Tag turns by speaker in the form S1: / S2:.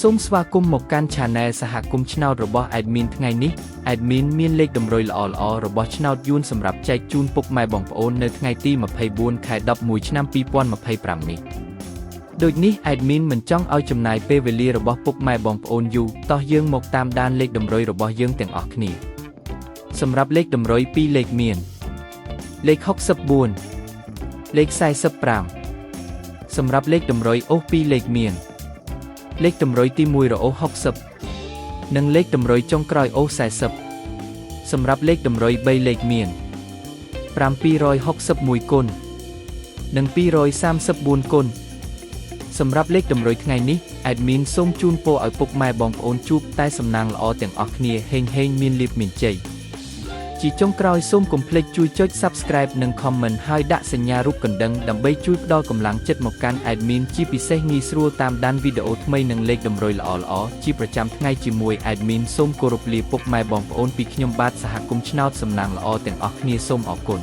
S1: សូមស្វាគមន៍មកកាន់ Channel សហគមន៍ឆ្នោតរបស់ Admin ថ្ងៃនេះ Admin មានលេខតម្រុយល្អៗរបស់ឆ្នោតយួនសម្រាប់ចែកជូនពុកម៉ែបងប្អូននៅថ្ងៃទី24 ខែ 11 ឆ្នាំ 2025 នេះដូចនេះ Admin មិនចង់ឲ្យចំណាយពេលវេលារបស់ពុកម៉ែបងប្អូនយូរតោះយើងមកតាមដានលេខតម្រុយរបស់យើងទាំងអស់គ្នាសម្រាប់លេខតម្រុយ2លេខមានលេខ64លេខ45សម្រាប់លេខតម្រុយអូស2លេខមានលេខតម្រុយទី1រអូស60និងលេខតម្រុយចុងក្រោយអូស40សម្រាប់លេខតម្រុយ3លេខមាន761គុណនិង234គុណសម្រាប់លេខតម្រុយថ្ងៃនេះ Admin សូមជូនពរឲ្យពុកម៉ែបងប្អូនជួបតែសំណាងល្អទាំងអស់គ្នាហេងមានលាភមានជ័យជាចុងក្រោយសូមកុំភ្លេចជួយចុច Subscribe និង Comment ហើយដាក់សញ្ញារូបកណ្ដឹងដើម្បីជួយផ្ដល់កម្លាំងចិត្តមកកាន់ Admin ជាពិសេសងាយស្រួលតាមដានវីដេអូថ្មីនិងលេខតម្រុយល្អៗជាប្រចាំថ្ងៃជាមួយ Admin សូមគោរពលាពុកម៉ែបងប្អូនពីខ្ញុំបាទសហគមន៍ឆ្នោតសំណាងល្អទាំងអស់គ្នាសូមអរគុណ